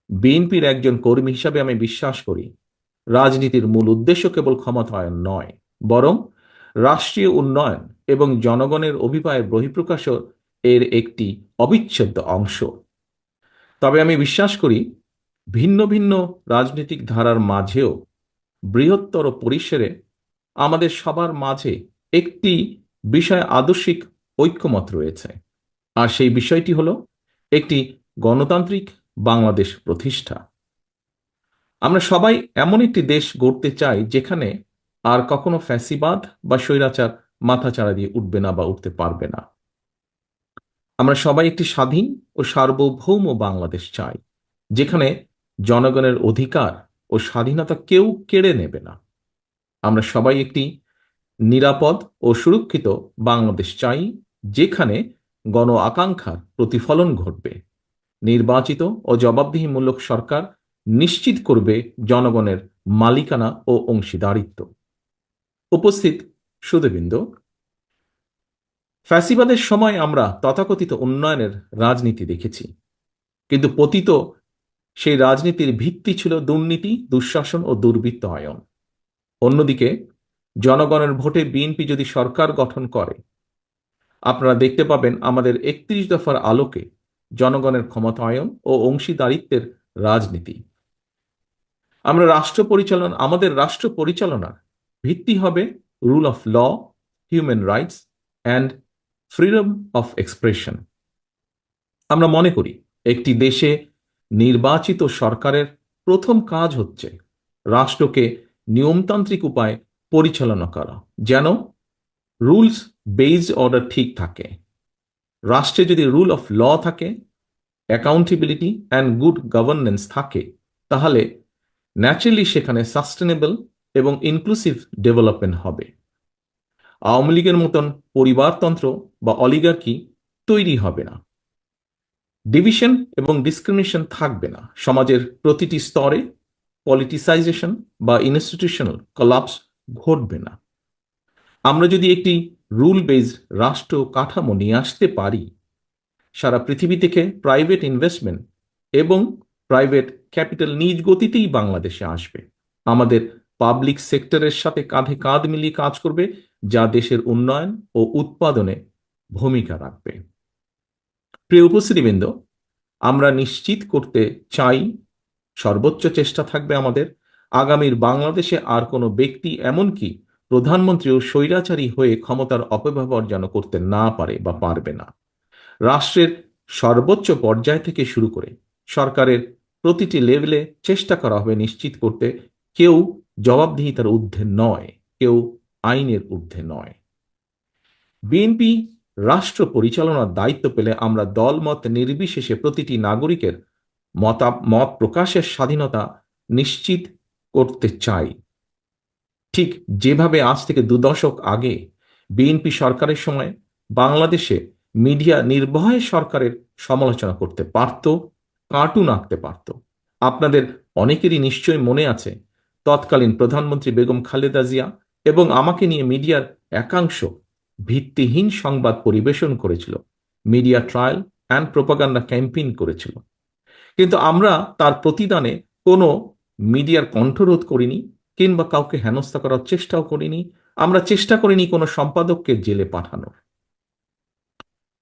বিএনপির একজন কর্মী হিসাবে আমি বিশ্বাস করি রাজনীতির মূল উদ্দেশ্য কেবল ক্ষমতায়ন নয়, বরং রাষ্ট্রীয় উন্নয়ন এবং জনগণের অভিপ্রায়ের বহিঃপ্রকাশ এর একটি অবিচ্ছেদ্য অংশ। তবে আমি বিশ্বাস করি ভিন্ন ভিন্ন রাজনৈতিক ধারার মাঝেও বৃহত্তর পরিসরে আমাদের সবার মাঝে একটি বিষয় আদর্শিক ঐক্যমত রয়েছে, আর সেই বিষয়টি হলো একটি গণতান্ত্রিক বাংলাদেশ প্রতিষ্ঠা। আমরা সবাই এমন একটি দেশ গড়তে চাই যেখানে আর কখনো ফ্যাসিবাদ বা স্বৈরাচার মাথাচাড়া দিয়ে উঠবে না বা উঠতে পারবে না। আমরা সবাই একটি স্বাধীন ও সার্বভৌম বাংলাদেশ চাই, যেখানে জনগণের অধিকার ও স্বাধীনতা কেউ কেড়ে নেবে না। আমরা সবাই একটি নিরাপদ ও সুরক্ষিত বাংলাদেশ চাই, যেখানে গণ আকাঙ্ক্ষার প্রতিফলন ঘটবে। নির্বাচিত ও জবাবদিহিমূলক সরকার নিশ্চিত করবে জনগণের মালিকানা ও অংশীদারিত্ব। উপস্থিত সুধীবৃন্দ, ফ্যাসিবাদের সময় আমরা তথাকথিত উন্নয়নের রাজনীতি দেখেছি, কিন্তু পতিত সেই রাজনীতির ভিত্তি ছিল দুর্নীতি, দুঃশাসন ও দুর্বৃত্তায়ন। অন্যদিকে জনগণের ভোটে বিএনপি যদি সরকার গঠন করে, আপনারা দেখতে পাবেন আমাদের 31 দফার আলোকে জনগণের ক্ষমতায়ন ও অংশীদারিত্বের রাজনীতি। আমাদের রাষ্ট্র পরিচালনার ভিত্তি হবে rule of law, human rights and freedom of expression. আমরা মনে করি একটি দেশে নির্বাচিত সরকারের প্রথম কাজ হচ্ছে রাষ্ট্রকে নিয়মতান্ত্রিক উপায়ে পরিচালনা করা, যেন রুলস বেসড অর্ডার ঠিক থাকে। রাষ্ট্রে যদি রুল অফ ল থাকে, অ্যাকাউন্টেবিলিটি অ্যান্ড গুড গভর্নেন্স থাকে, তাহলে ন্যাচারালি সেখানে সাস্টেনেবল এবং ইনক্লুসিভ ডেভেলপমেন্ট হবে। আওয়ামী লীগের মতন পরিবারতন্ত্র বা অলিগার্কি তৈরি হবে না। ডিভিশন এবং ডিসক্রিমিনেশন থাকবে না। সমাজের প্রতিটি স্তরে পলিটিসাইজেশন বা ইনস্টিটিউশনাল কলাপস ঘটবে না। আমরা যদি একটি রুল বেসড রাষ্ট্র কাঠামো নিয়ে আসতে পারি, সারা পৃথিবী থেকে প্রাইভেট ইনভেস্টমেন্ট এবং প্রাইভেট ক্যাপিটাল নিজ গতিতেই বাংলাদেশে আসবে। আমাদের পাবলিক সেক্টরের সাথে কাঁধে কাঁধ মিলিয়ে কাজ করবে, যা দেশের উন্নয়ন ও উৎপাদনে ভূমিকা রাখবে। প্রিয় উপস্থিতিবৃন্দ, আমরা নিশ্চিত করতে চাই, সর্বোচ্চ চেষ্টা থাকবে আমাদের, আগামীর বাংলাদেশে আর কোনো ব্যক্তি, এমনকি প্রধানমন্ত্রীও স্বৈরাচারী হয়ে ক্ষমতার অপব্যবহার যেন করতে না পারে বা পারবে না। রাষ্ট্রের সর্বোচ্চ পর্যায় থেকে শুরু করে সরকারের প্রতিটি লেভেলে চেষ্টা করা হবে নিশ্চিত করতে কেউ জবাবদিহিতার ঊর্ধ্বে নয়, কেউ আইনের ঊর্ধ্বে নয়। বিএনপি রাষ্ট্র পরিচালনার দায়িত্ব পেলে আমরা দলমত নির্বিশেষে প্রতিটি নাগরিকের মত প্রকাশের স্বাধীনতা নিশ্চিত করতে চাই। ঠিক যেভাবে আজ থেকে 2 দশক আগে বিএনপি সরকারের সময় বাংলাদেশে মিডিয়া নির্ভয়ে সরকারের সমালোচনা করতে পারত, কার্টুন আঁকতে পারত। আপনাদের অনেকেরই নিশ্চয়ই মনে আছে তৎকালীন প্রধানমন্ত্রী বেগম খালেদা জিয়া এবং আমাকে নিয়ে মিডিয়ার একাংশ ভিত্তিহীন সংবাদ পরিবেশন করেছিল, media trial and propaganda campaign করেছিল। কিন্তু আমরা তার প্রতিদানে কোনো মিডিয়ার কণ্ঠরোধ করিনি, কিংবা কাউকে হেনস্থা করার চেষ্টাও করিনি। আমরা চেষ্টা করিনি কোনো সম্পাদককে জেলে পাঠানোর।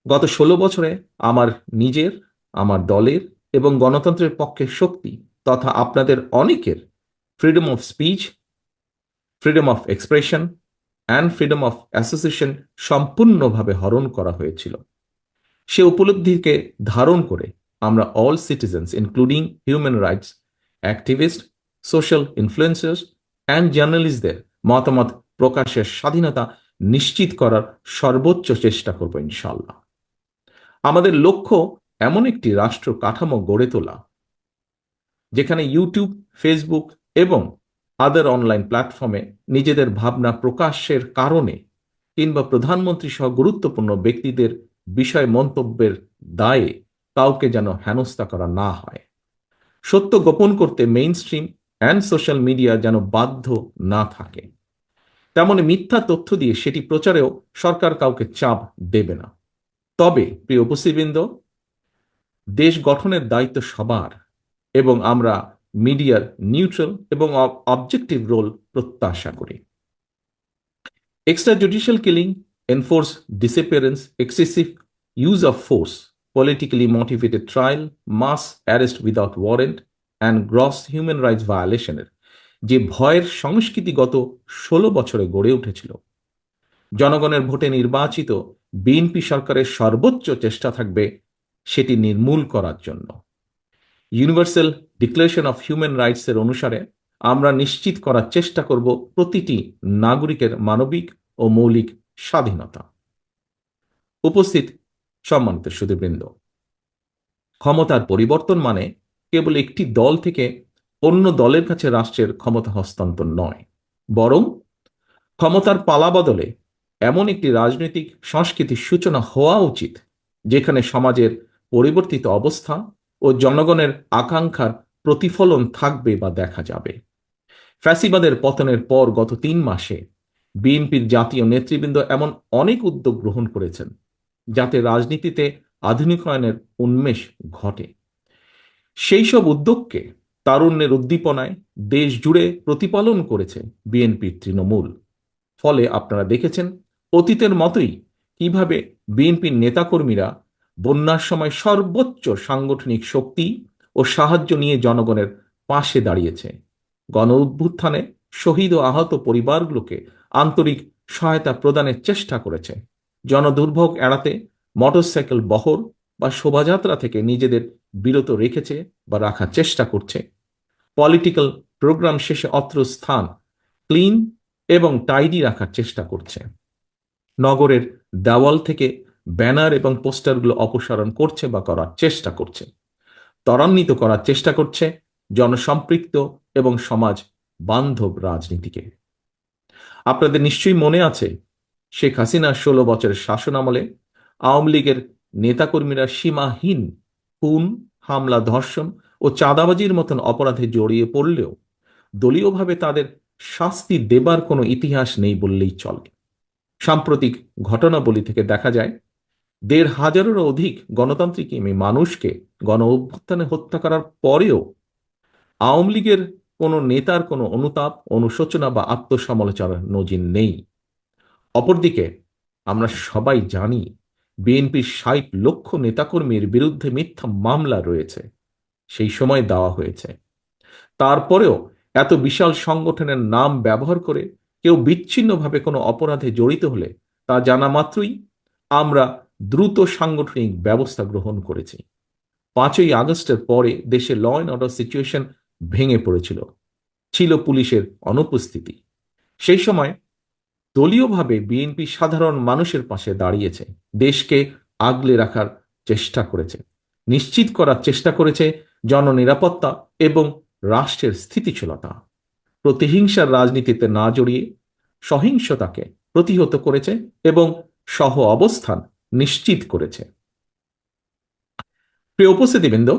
গত 16 বছরে আমার নিজের, আমার দলের এবং গণতন্ত্রের পক্ষে শক্তি তথা আপনাদের অনেকের freedom of speech, freedom of expression and freedom of association সম্পূর্ণভাবে হরণ করা হয়েছিল। সে উপলব্ধিকে ধারণ করে আমরা all citizens including human rights activist, social influencers and জার্নালিস্টদের মতামত প্রকাশের স্বাধীনতা নিশ্চিত করার সর্বোচ্চ চেষ্টা করব ইনশাল্লাহ। আমাদের লক্ষ্য এমন একটি রাষ্ট্র কাঠামো গড়ে তোলা যেখানে ইউটিউব, ফেসবুক এবং আদার অনলাইন প্ল্যাটফর্মে নিজেদের ভাবনা প্রকাশের কারণে কিংবা প্রধানমন্ত্রী সহ গুরুত্বপূর্ণ ব্যক্তিদের বিষয় মন্তব্যের দায়ে কাউকে যেন হেনস্থা করা না হয়। সত্য গোপন করতে main stream and social media যেন বাধ্য না থাকে, তেমনি মিথ্যা তথ্য দিয়ে সেটি প্রচারেও সরকার কাউকে চাপ দেবে না। তবে প্রিয় উপস্থিতবৃন্দ, দেশ গঠনের দায়িত্ব সবার এবং আমরা মিডিয়ার নিউট্রাল এবং অবজেক্টিভ রোল প্রত্যাশা করি। Extrajudicial killing, enforced disappearance, excessive use of force, politically motivated trial, mass arrest without warrant, and gross human rights violationের যে ভয়ের সংস্কৃতি গত ১৬ বছরে গড়ে উঠেছিল, জনগণের ভোটে নির্বাচিত বিএনপি সরকারের সর্বোচ্চ চেষ্টা থাকবে সেটি নির্মূল করার জন্য। ইউনিভার্সাল ডিক্লারেশন অফ হিউম্যান রাইটসের অনুসারে আমরা নিশ্চিত করার চেষ্টা করব প্রতিটি নাগরিকের মানবিক ও মৌলিক স্বাধীনতা। উপস্থিত সম্মানিত সুধীবৃন্দ, ক্ষমতার পরিবর্তন মানে কেবল একটি দল থেকে অন্য দলের কাছে রাষ্ট্রের ক্ষমতা হস্তান্তর নয়, বরং ক্ষমতার পালাবদলে এমন একটি রাজনৈতিক সংস্কৃতির সূচনা হওয়া উচিত যেখানে সমাজের পরিবর্তিত অবস্থা ও জনগণের আকাঙ্ক্ষার প্রতিফলন থাকবে বা দেখা যাবে। ফ্যাসিবাদের পতনের পর গত ৩ মাসে বিএনপির জাতীয় নেতৃবৃন্দ এমন অনেক উদ্যোগ গ্রহণ করেছেন যাতে রাজনীতিতে আধুনিকায়নের উন্মেষ ঘটে। সেই সব উদ্যোগকে তারুণ্যের উদ্দীপনায় দেশ জুড়ে প্রতিপালন করেছে বিএনপির তৃণমূল। ফলে আপনারা দেখেছেন অতীতের মতোই কিভাবে বিএনপির নেতাকর্মীরা বন্যার সময় সর্বোচ্চ সাংগঠনিক শক্তি ও সাহায্য নিয়ে জনগণের পাশে দাঁড়িয়েছে, গণ অভ্যুত্থানে শহীদ ও আহত পরিবারগুলোকে আন্তরিক সহায়তা প্রদানের চেষ্টা করেছে, জনদুর্ভোগ এড়াতে মোটরসাইকেল বহর বা শোভাযাত্রা থেকে নিজেদের বিরত রেখেছে বা রাখার চেষ্টা করছে, পলিটিক্যাল প্রোগ্রাম শেষে অত্র স্থান ক্লিন এবং টাইডি রাখার চেষ্টা করছে, নগরের দেওয়াল থেকে ব্যানার এবং পোস্টারগুলো অপসারণ করছে বা করার চেষ্টা করছে, ত্বরান্বিত করার চেষ্টা করছে জনসম্পৃক্ত এবং সমাজ বান্ধব রাজনীতিকে। আপনাদের নিশ্চয়ই মনে আছে শেখ হাসিনার ১৬ বছরের শাসনামলে আওয়ামী লীগের নেতাকর্মীরা সীমাহীন খুন, হামলা, ধর্ষণ ও চাঁদাবাজির মতন অপরাধে জড়িয়ে পড়লেও দলীয়ভাবে তাদের শাস্তি দেবার কোনো ইতিহাস নেই বললেই চলে। সাম্প্রতিক ঘটনাবলী থেকে দেখা যায় ১৫০০-এরও অধিক গণতান্ত্রিক মানুষকে গণ অভ্যুত্থানে হত্যা করার পরেও আওয়ামী লীগের কোনো নেতার কোনো অনুতাপ, অনুশোচনা বা আত্মসমালোচনার নজির নেই। অপরদিকে আমরা সবাই জানি বিএনপির ৬০ লক্ষ নেতাকর্মীর বিরুদ্ধে মিথ্যা মামলা রয়েছে, সেই সময় দেওয়া হয়েছে। তারপরেও এত বিশাল সংগঠনের নাম ব্যবহার করে কেউ বিচ্ছিন্নভাবে কোনো অপরাধে জড়িত হলে তা জানা মাত্রই আমরা দ্রুত সাংগঠনিক ব্যবস্থা গ্রহণ করেছি। ৫ই আগস্টের পরে দেশে ল অ্যান্ড অর্ডার সিচুয়েশন ভেঙে পড়েছিল, ছিল পুলিশের অনুপস্থিতি। সেই সময় দলীয়ভাবে বিএনপি সাধারণ মানুষের পাশে দাঁড়িয়েছে, দেশকে আগলে রাখার চেষ্টা করেছে, নিশ্চিত করার চেষ্টা করেছে জননিরাপত্তা এবং রাষ্ট্রের স্থিতিশীলতা, প্রতিহিংসার রাজনীতিতে না জড়িয়ে সহিংসতাকে প্রতিহত করেছে এবং সহ অবস্থান নিশ্চিত করেছে। প্রিয় উপস্থিতিবৃন্দ,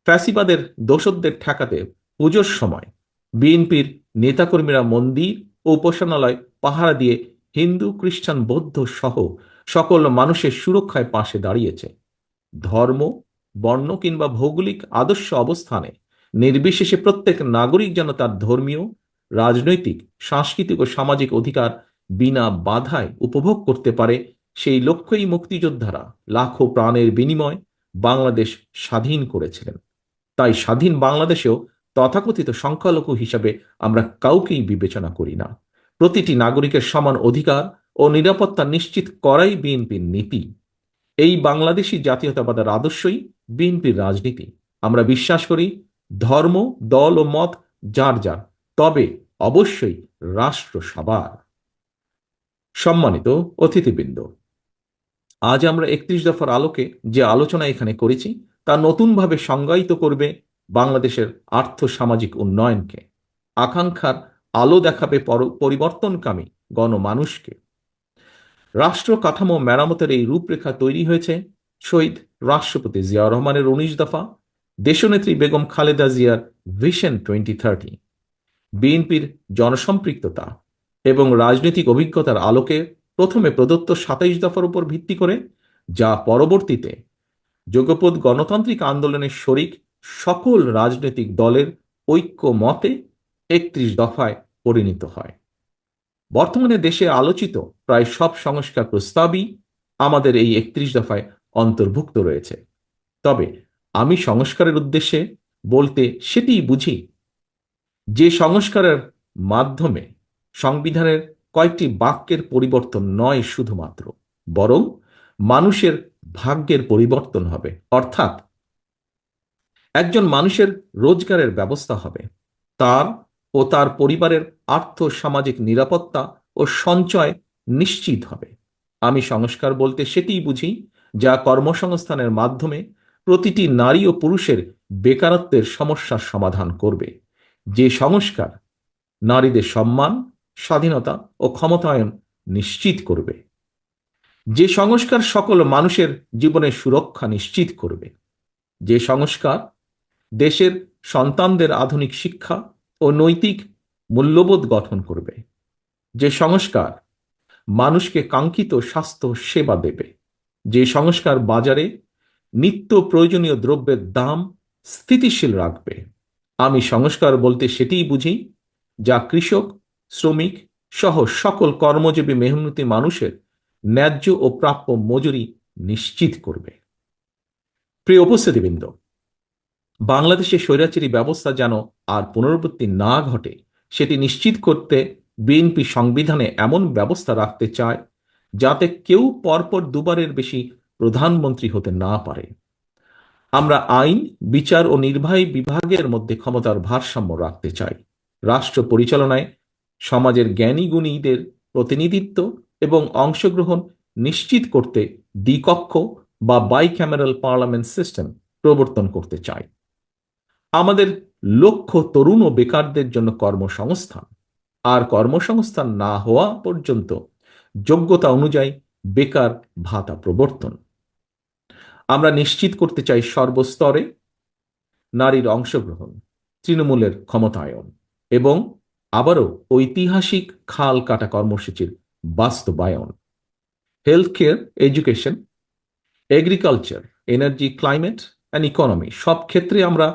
ফ্যাসিবাদের দোসরদের ঠেকাতে পুজোর সময় বিএনপির নেতাকর্মীরা মন্দির ও উপাসনালয় পাহারা দিয়ে হিন্দু, খ্রিস্টান, বৌদ্ধ সহ সকল মানুষের সুরক্ষায় পাশে দাঁড়িয়েছে। ধর্ম, বর্ণ কিংবা ভৌগোলিক আদর্শ অবস্থানে নির্বিশেষে প্রত্যেক নাগরিক যেন তার ধর্মীয়, রাজনৈতিক, সাংস্কৃতিক ও সামাজিক অধিকার বিনা বাধায় উপভোগ করতে পারে, সেই লক্ষ্যেই মুক্তিযোদ্ধারা লাখো প্রাণের বিনিময় বাংলাদেশ স্বাধীন করেছিলেন। তাই স্বাধীন বাংলাদেশেও তথাকথিত সংখ্যালঘু হিসাবে আমরা কাউকেই বিবেচনা করি না। প্রতিটি নাগরিকের সমান অধিকার ও নিরাপত্তা নিশ্চিত করাই বিএনপির নীতি। এই বাংলাদেশী জাতীয়তাবাদের আদর্শই বিএনপির রাজনীতি। আমরা বিশ্বাস করি ধর্ম, দল ও মত যার যার, তবে অবশ্যই রাষ্ট্র সবার। সম্মানিত অতিথিবৃন্দ, আজ আমরা ৩১ দফার আলোকে যে আলোচনা এখানে করেছি তা নতুনভাবে সংজ্ঞায়িত করবে বাংলাদেশের আর্থ সামাজিক উন্নয়নকে, আকাঙ্ক্ষার আলো দেখাবে পরিবর্তনকামী গণমানুষকে। রাষ্ট্র কাঠামো মেরামতের এই রূপরেখা তৈরি হয়েছে শহীদ রাষ্ট্রপতি জিয়াউর রহমানের ১৯ দফা, দেশনেত্রী বেগম খালেদা জিয়ার ভিশন 2030, বিএনপির জনসম্পৃক্ততা এবং রাজনৈতিক অভিজ্ঞতার আলোকে প্রথমে প্রদত্ত ২৭ দফার উপর ভিত্তি করে, যা পরবর্তীতে যুগপৎ গণতান্ত্রিক আন্দোলনের শরিক সকল রাজনৈতিক দলের ঐক্য মতে ৩১ দফায় পরিণত হয়। বর্তমানে দেশে আলোচিত প্রায় সব সংস্কার প্রস্তাবই আমাদের এই ৩১ দফায় অন্তর্ভুক্ত রয়েছে। তবে আমি সংস্কারের উদ্দেশ্যে বলতে সেটিই বুঝি যে সংস্কারের মাধ্যমে সংবিধানের কয়েকটি বাক্যের পরিবর্তন নয় শুধুমাত্র, বরং মানুষের ভাগ্যের পরিবর্তন হবে। অর্থাৎ একজন মানুষের রোজগারের ব্যবস্থা হবে, তার ও তার পরিবারের আর্থ সামাজিক নিরাপত্তা ও সঞ্চয় নিশ্চিত হবে। আমি সংস্কার বলতে সেটিই বুঝি যা কর্মসংস্থানের মাধ্যমে প্রতিটি নারী ও পুরুষের বেকারত্বের সমস্যার সমাধান করবে। যে সংস্কার নারীদের সম্মান, স্বাধীনতা ও ক্ষমতায়ন নিশ্চিত করবে। যে সংস্কার সকল মানুষের জীবনের সুরক্ষা নিশ্চিত করবে। যে সংস্কার দেশের সন্তানদের আধুনিক শিক্ষা ও নৈতিক মূল্যবোধ গঠন করবে। যে সংস্কার মানুষকে কাঙ্ক্ষিত স্বাস্থ্য সেবা দেবে। যে সংস্কার বাজারে নিত্য প্রয়োজনীয় দ্রব্যের দাম স্থিতিশীল রাখবে। আমি সংস্কার বলতে সেটিই বুঝি যা কৃষক, শ্রমিক সহ সকল কর্মজীবী মেহনতি মানুষের ন্যায্য ও প্রাপ্য মজুরি নিশ্চিত করবে। প্রিয় উপস্থিতিবৃন্দ, বাংলাদেশে স্বৈরাচারী ব্যবস্থা যেন আর পুনরাবৃত্তি না ঘটে সেটি নিশ্চিত করতে বিএনপি সংবিধানে এমন ব্যবস্থা রাখতে চায় যাতে কেউ পরপর দুবারের বেশি প্রধানমন্ত্রী হতে না পারে। আমরা আইন, বিচার ও নির্বাহী বিভাগের মধ্যে ক্ষমতার ভারসাম্য রাখতে চাই। রাষ্ট্র পরিচালনায় সমাজের জ্ঞানী গুণীদের প্রতিনিধিত্ব এবং অংশগ্রহণ নিশ্চিত করতে দ্বিকক্ষ বা বাইক্যামেরাল পার্লামেন্ট সিস্টেম প্রবর্তন করতে চাই। আমাদের লক্ষ্য তরুণ ও বেকারদের জন্য কর্মসংস্থান, আর কর্মসংস্থান না হওয়া পর্যন্ত যোগ্যতা অনুযায়ী বেকার ভাতা প্রবর্তন। আমরা নিশ্চিত করতে চাই সর্বস্তরে নারীর অংশগ্রহণ, তৃণমূলের ক্ষমতায়ন এবং আবারও ঐতিহাসিক খাল কাটা কর্মসূচির বাস্তবায়ন। Health care, education, agriculture, energy, climate and economy সব ক্ষেত্রে আমরা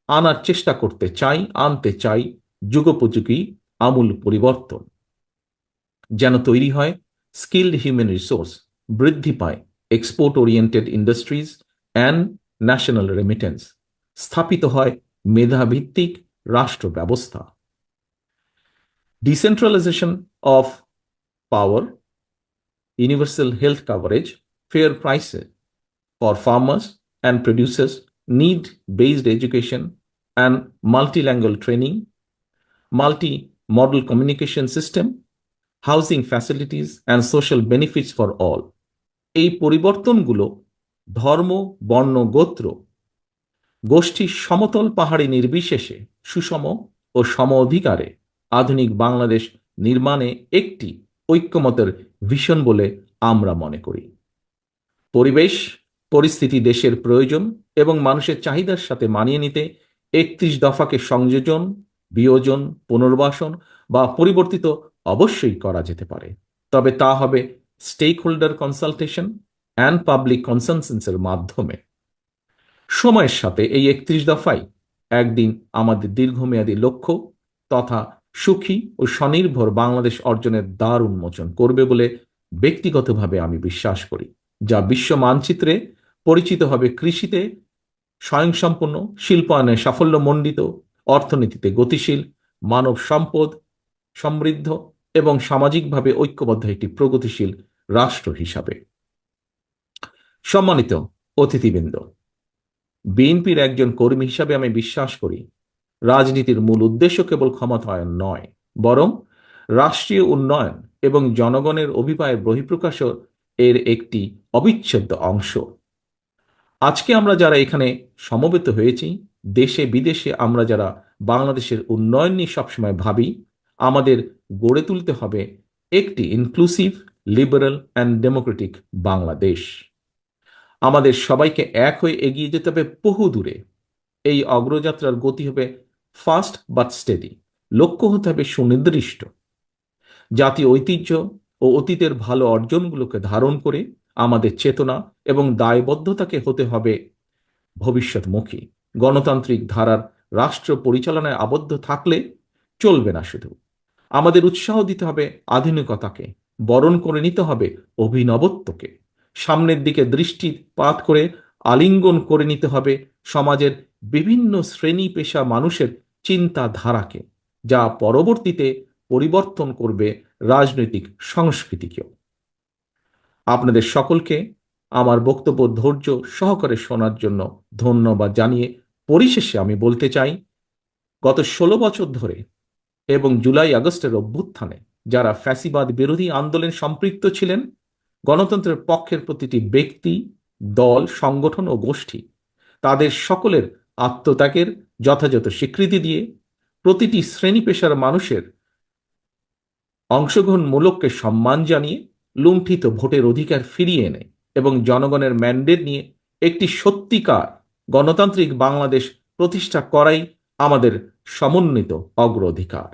আনার চেষ্টা করতে চাই, আনতে চাই যুগোপযোগী আমূল পরিবর্তন, যেন তৈরি হয় স্কিলড হিউম্যান রিসোর্স, বৃদ্ধি পায় export oriented industries and national remittance, স্থাপিত হয় মেধাভিত্তিক রাষ্ট্র ব্যবস্থা। Decentralisation of power, universal health coverage, fair prices for farmers and producers, need-based education and multilingual training, multi-modal communication system, housing facilities and social benefits for all. এই পরিবর্তনগুলো ধর্ম, বর্ণ, গোত্র, গোষ্ঠীর সমতল পাহাড়ি নির্বিশেষে সুষম ও সম অধিকারে আধুনিক বাংলাদেশ নির্মাণে একটি ঐক্যমতের ভিশন বলে আমরা মনে করি। পরিবেশ পরিস্থিতি, দেশের প্রয়োজন এবং মানুষের চাহিদার সাথে মানিয়ে নিতে ৩১ দফাকে সংযোজন, বিয়োজন, পুনর্বাসন বা পরিবর্তিত অবশ্যই করা যেতে পারে। তবে তা হবে stakeholder consultation and public কনসেনসাসের মাধ্যমে। সময়ের সাথে এই ৩১ দফাই একদিন আমাদের দীর্ঘমেয়াদী লক্ষ্য তথা সুখী ও স্বনির্ভর বাংলাদেশ অর্জনের দ্বার উন্মোচন করবে বলে ব্যক্তিগতভাবে আমি বিশ্বাস করি, যা বিশ্ব মানচিত্রে পরিচিত হবে কৃষিতে স্বয়ংসম্পূর্ণ, শিল্পায়নে সাফল্যমণ্ডিত, অর্থনীতিতে গতিশীল, মানব সম্পদ সমৃদ্ধ এবং সামাজিকভাবে ঐক্যবদ্ধ একটি প্রগতিশীল রাষ্ট্র হিসাবে। সম্মানিত অতিথিবৃন্দ, বিএনপির একজন কর্মী হিসাবে আমি বিশ্বাস করি রাজনীতির মূল উদ্দেশ্য কেবল ক্ষমতায়ন নয়, বরং রাষ্ট্রীয় উন্নয়ন এবং জনগণের অভিপ্রায়ের বহিঃপ্রকাশ এর একটি অবিচ্ছেদ্য অংশ। আজকে আমরা যারা এখানে সমবেত হয়েছি, দেশে বিদেশে আমরা যারা বাংলাদেশের উন্নয়ন নিয়ে সবসময় ভাবি, আমাদের গড়ে তুলতে হবে একটি inclusive, liberal and Democratic Bangladesh. আমাদের সবাইকে এক হয়ে এগিয়ে যেতে হবে বহু দূরে। এই অগ্রযাত্রার গতি হবে ফাস্ট বাট স্টেডি, লক্ষ্য হতে হবে সুনির্দিষ্ট। জাতীয় ঐতিহ্য ও অতীতের ভালো অর্জনগুলোকে ধারণ করে আমাদের চেতনা এবং দায়বদ্ধতাকে হতে হবে ভবিষ্যৎমুখী। গণতান্ত্রিক ধারার রাষ্ট্র পরিচালনায় আবদ্ধ থাকলে চলবে না। শুধু আমাদের উৎসাহ দিতে হবে আধুনিকতাকে, বরণ করে নিতে হবে অভিনবত্বকে, সামনের দিকে দৃষ্টিপাত করে আলিঙ্গন করে নিতে হবে সমাজের বিভিন্ন শ্রেণী পেশা মানুষের চিন্তাধারাকে, যা পরবর্তীতে পরিবর্তন করবে রাজনৈতিক সংস্কৃতিকেও। আপনাদের সকলকে আমার বক্তব্য ধৈর্য সহকারে শোনার জন্য ধন্যবাদ জানিয়ে পরিশেষে আমি বলতে চাই, গত ১৬ বছর ধরে এবং জুলাই আগস্টের অভ্যুত্থানে যারা ফ্যাসিবাদ বিরোধী আন্দোলনে সম্পৃক্ত ছিলেন, গণতন্ত্রের পক্ষের প্রতিটি ব্যক্তি, দল, সংগঠন ও গোষ্ঠী তাদের সকলের আত্মত্যাগের যথাযথ স্বীকৃতি দিয়ে প্রতিটি শ্রেণী পেশার মানুষের অংশগ্রহণমূলককে সম্মান জানিয়ে লুণ্ঠিত ভোটের অধিকার ফিরিয়ে এনে এবং জনগণের ম্যান্ডেট নিয়ে একটি সত্যিকার গণতান্ত্রিক বাংলাদেশ প্রতিষ্ঠা করাই আমাদের সমন্বিত অগ্রাধিকার।